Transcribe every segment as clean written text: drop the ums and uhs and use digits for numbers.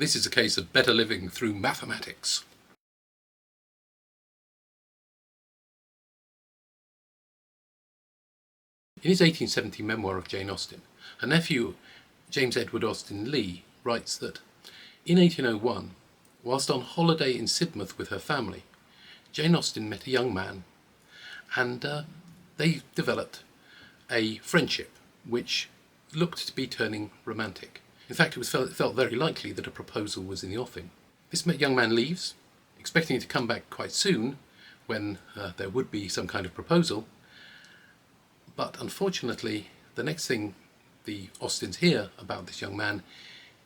This is a case of better living through mathematics. In his 1870 memoir of Jane Austen, her nephew James Edward Austen Lee writes that in 1801, whilst on holiday in Sidmouth with her family, Jane Austen met a young man, and they developed a friendship which looked to be turning romantic. In fact, it felt very likely that a proposal was in the offing. This young man leaves, expecting to come back quite soon when there would be some kind of proposal, but unfortunately the next thing the Austens hear about this young man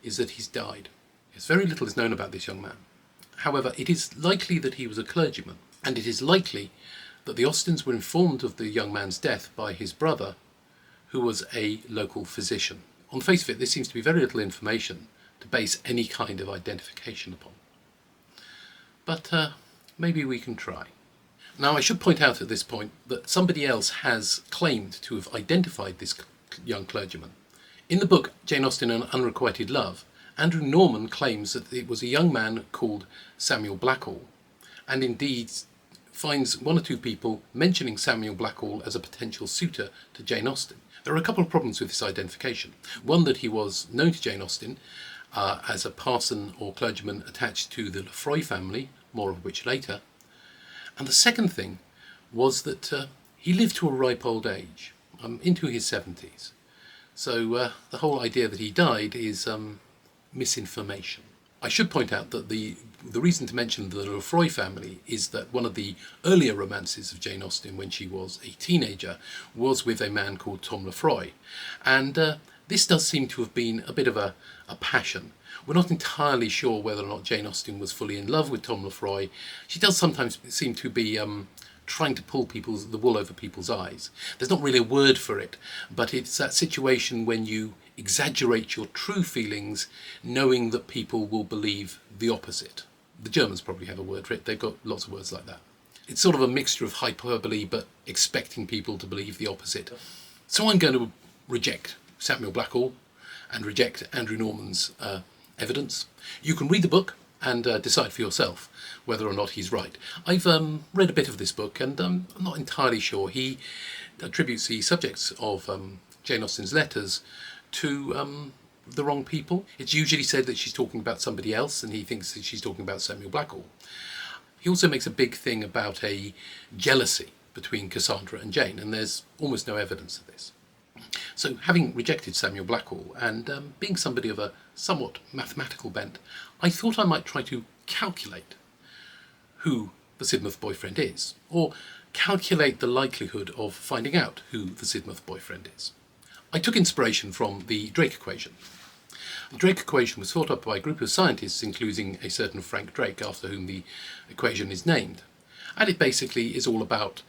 is that he's died. Yes, very little is known about this young man. However, it is likely that he was a clergyman, and it is likely that the Austens were informed of the young man's death by his brother, who was a local physician. On the face of it, this seems to be very little information to base any kind of identification upon. But maybe we can try. Now, I should point out at this point that somebody else has claimed to have identified this young clergyman. In the book Jane Austen and Unrequited Love, Andrew Norman claims that it was a young man called Samuel Blackall, and indeed finds one or two people mentioning Samuel Blackall as a potential suitor to Jane Austen. There are a couple of problems with this identification. One, that he was known to Jane Austen as a parson or clergyman attached to the Lefroy family, more of which later. And the second thing was that he lived to a ripe old age, into his 70s. So the whole idea that he died is misinformation. I should point out that the reason to mention the Lefroy family is that one of the earlier romances of Jane Austen when she was a teenager was with a man called Tom Lefroy. And this does seem to have been a bit of a passion. We're not entirely sure whether or not Jane Austen was fully in love with Tom Lefroy. She does sometimes seem to be trying to pull the wool over people's eyes. There's not really a word for it, but it's that situation when you exaggerate your true feelings, knowing that people will believe the opposite. The Germans probably have a word for it. They've got lots of words like that. It's sort of a mixture of hyperbole, but expecting people to believe the opposite. So I'm going to reject Samuel Blackall and reject Andrew Norman's evidence. You can read the book and decide for yourself whether or not he's right. I've read a bit of this book, and I'm not entirely sure. He attributes the subjects of Jane Austen's letters to the wrong people. It's usually said that she's talking about somebody else, and he thinks that she's talking about Samuel Blackall. He also makes a big thing about a jealousy between Cassandra and Jane, and there's almost no evidence of this. So, having rejected Samuel Blackall and being somebody of a somewhat mathematical bent, I thought I might try to calculate who the Sidmouth boyfriend is, or calculate the likelihood of finding out who the Sidmouth boyfriend is. I took inspiration from the Drake equation. The Drake equation was thought up by a group of scientists, including a certain Frank Drake, after whom the equation is named. And it basically is all about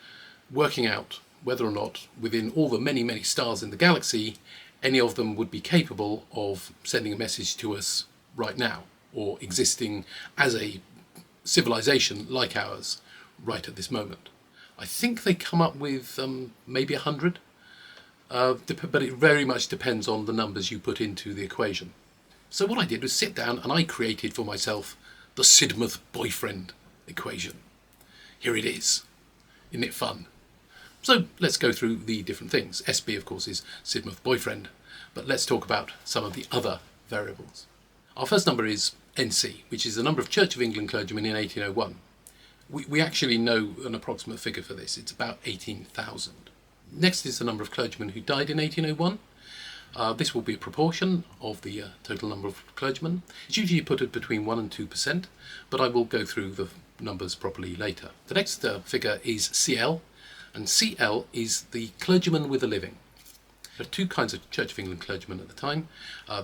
working out whether or not, within all the many, many stars in the galaxy, any of them would be capable of sending a message to us right now, or existing as a civilization like ours right at this moment. I think they come up with maybe 100, but it very much depends on the numbers you put into the equation. So what I did was sit down and I created for myself the Sidmouth Boyfriend equation. Here it is. Isn't it fun? So let's go through the different things. SB, of course, is Sidmouth Boyfriend, but let's talk about some of the other variables. Our first number is NC, which is the number of Church of England clergymen in 1801. We actually know an approximate figure for this. It's about 18,000. Next is the number of clergymen who died in 1801. This will be a proportion of the total number of clergymen. It's usually put at between 1 and 2%, but I will go through the numbers properly later. The next figure is CL, and CL is the clergyman with a living. There are two kinds of Church of England clergymen at the time,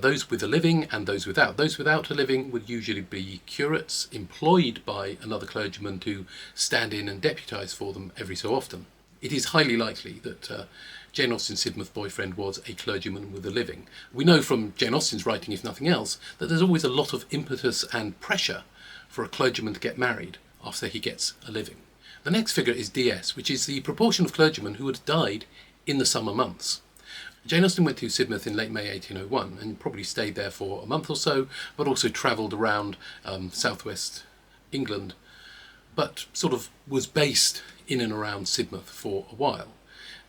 those with a living and those without. Those without a living would usually be curates employed by another clergyman to stand in and deputise for them every so often. It is highly likely that Jane Austen Sidmouth Boyfriend was a clergyman with a living. We know from Jane Austen's writing, if nothing else, that there's always a lot of impetus and pressure for a clergyman to get married after he gets a living. The next figure is DS, which is the proportion of clergymen who had died in the summer months. Jane Austen went to Sidmouth in late May 1801 and probably stayed there for a month or so, but also travelled around southwest England, but sort of was based in and around Sidmouth for a while.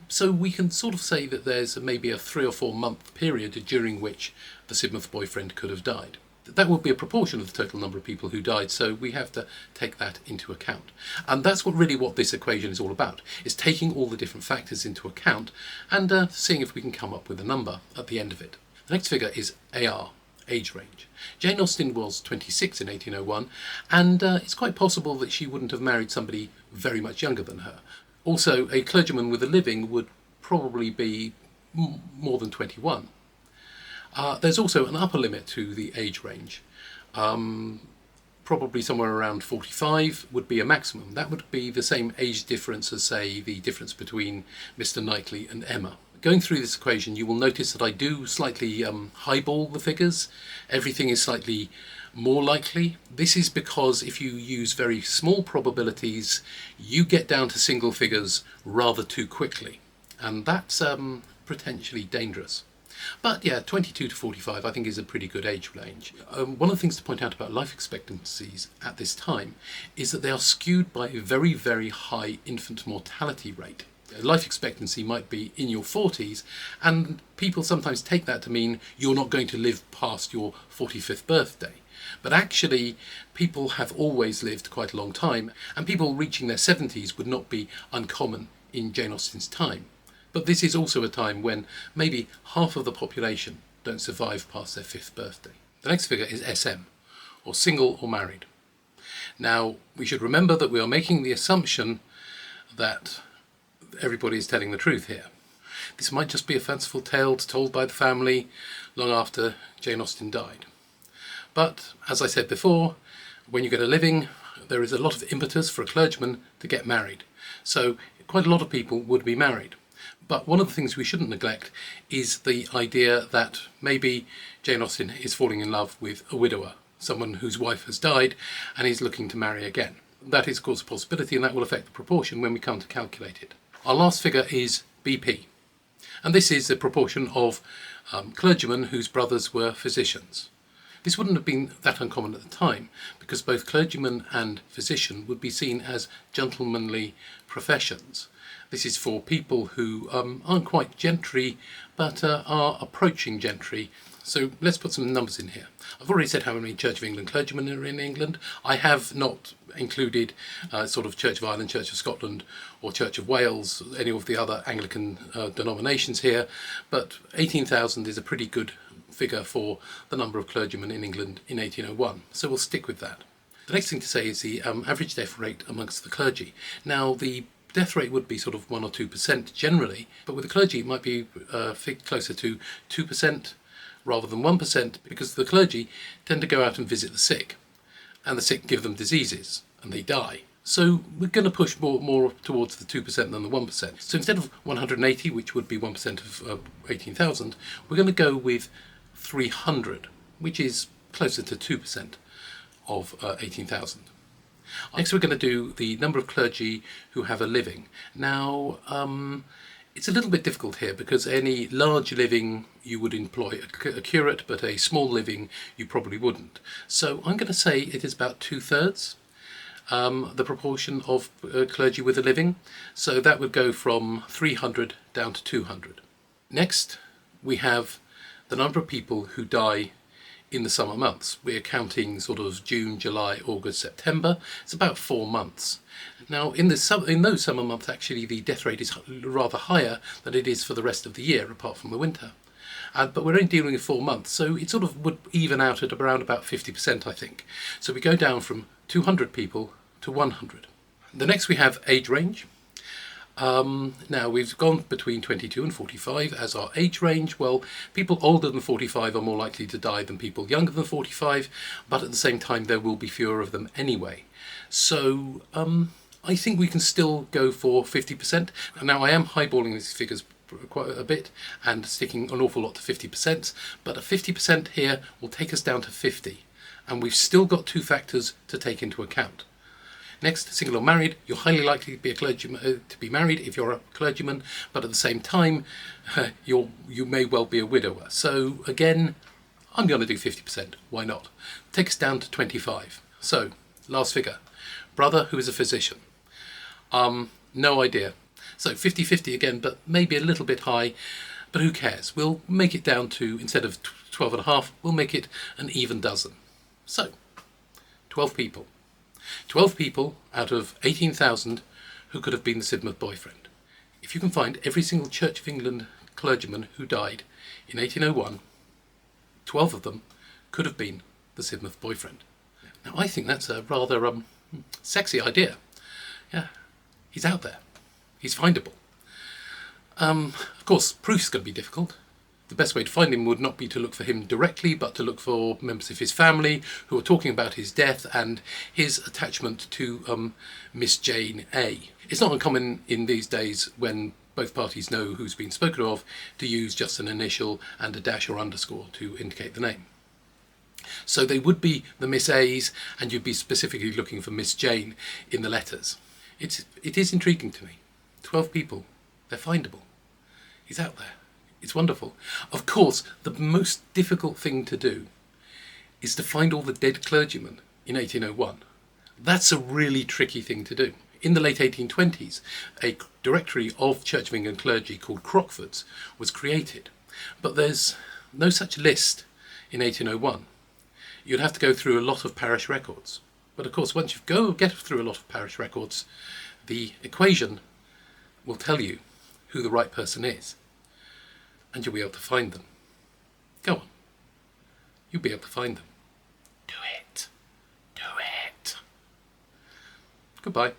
So we can sort of say that there's maybe a 3 or 4 month period during which the Sidmouth boyfriend could have died. That would be a proportion of the total number of people who died, so we have to take that into account. And that's what this equation is all about, is taking all the different factors into account and seeing if we can come up with a number at the end of it. The next figure is AR, age range. Jane Austen was 26 in 1801, and it's quite possible that she wouldn't have married somebody very much younger than her. Also, a clergyman with a living would probably be more than 21. There's also an upper limit to the age range. Probably somewhere around 45 would be a maximum. That would be the same age difference as, say, the difference between Mr. Knightley and Emma. Going through this equation, you will notice that I do slightly highball the figures. Everything is slightly more likely. This is because if you use very small probabilities, you get down to single figures rather too quickly. And that's potentially dangerous. But yeah, 22 to 45 I think is a pretty good age range. One of the things to point out about life expectancies at this time is that they are skewed by a very, very high infant mortality rate. Life expectancy might be in your 40s, and people sometimes take that to mean you're not going to live past your 45th birthday. But actually, people have always lived quite a long time, and people reaching their 70s would not be uncommon in Jane Austen's time. But this is also a time when maybe half of the population don't survive past their 5th birthday. The next figure is SM, or single or married. Now, we should remember that we are making the assumption that everybody is telling the truth here. This might just be a fanciful tale told by the family long after Jane Austen died. But, as I said before, when you get a living, there is a lot of impetus for a clergyman to get married. So, quite a lot of people would be married. But one of the things we shouldn't neglect is the idea that maybe Jane Austen is falling in love with a widower, someone whose wife has died and is looking to marry again. That is, of course, a possibility, and that will affect the proportion when we come to calculate it. Our last figure is BP, and this is the proportion of clergymen whose brothers were physicians. This wouldn't have been that uncommon at the time, because both clergyman and physician would be seen as gentlemanly professions. This is for people who aren't quite gentry, but are approaching gentry. So let's put some numbers in here. I've already said how many Church of England clergymen are in England. I have not included sort of Church of Ireland, Church of Scotland, or Church of Wales, any of the other Anglican denominations here, but 18,000 is a pretty good figure for the number of clergymen in England in 1801, so we'll stick with that. The next thing to say is the average death rate amongst the clergy. Now, the death rate would be sort of 1 or 2% generally, but with the clergy it might be closer to 2% rather than 1%, because the clergy tend to go out and visit the sick, and the sick give them diseases, and they die. So we're going to push more towards the 2% than the 1%. So instead of 180, which would be 1% of 18,000, we're going to go with 300, which is closer to 2% of 18,000. Next we're going to do the number of clergy who have a living. Now, it's a little bit difficult here because any large living you would employ a curate, but a small living you probably wouldn't. So I'm going to say it is about 2/3 the proportion of clergy with a living. So that would go from 300 down to 200. Next we have the number of people who die in the summer months. We're counting sort of June, July, August, September. It's about 4 months. Now, in those summer months, actually, the death rate is rather higher than it is for the rest of the year, apart from the winter. But we're only dealing with 4 months, so it sort of would even out at around about 50%, I think. So we go down from 200 people to 100. The next we have age range. Now we've gone between 22 and 45 as our age range. Well, people older than 45 are more likely to die than people younger than 45, but at the same time there will be fewer of them anyway. So I think we can still go for 50%. Now I am highballing these figures quite a bit and sticking an awful lot to 50%, but a 50% here will take us down to 50, and we've still got 2 factors to take into account. Next, single or married, you're highly likely to be a clergyman, to be married if you're a clergyman, but at the same time, you may well be a widower. So again, I'm going to do 50%. Why not? Take us down to 25. So, last figure. Brother who is a physician. No idea. So 50-50 again, but maybe a little bit high, but who cares? We'll make it down to, instead of 12 and a half, we'll make it an even dozen. So, 12 people. 12 people out of 18,000 who could have been the Sidmouth Boyfriend. If you can find every single Church of England clergyman who died in 1801, 12 of them could have been the Sidmouth Boyfriend. Now I think that's a rather sexy idea. Yeah, he's out there. He's findable. Of course, proof's going to be difficult. The best way to find him would not be to look for him directly, but to look for members of his family who are talking about his death and his attachment to Miss Jane A. It's not uncommon in these days, when both parties know who's been spoken of, to use just an initial and a dash or underscore to indicate the name. So they would be the Miss A's, and you'd be specifically looking for Miss Jane in the letters. It is intriguing to me. 12 people, they're findable. He's out there. It's wonderful. Of course, the most difficult thing to do is to find all the dead clergymen in 1801. That's a really tricky thing to do. In the late 1820s, a directory of Church of England clergy called Crockford's was created, but there's no such list in 1801. You'd have to go through a lot of parish records. But of course, once you get through a lot of parish records, the equation will tell you who the right person is, and you'll be able to find them. Go on. You'll be able to find them. Do it. Do it. Goodbye.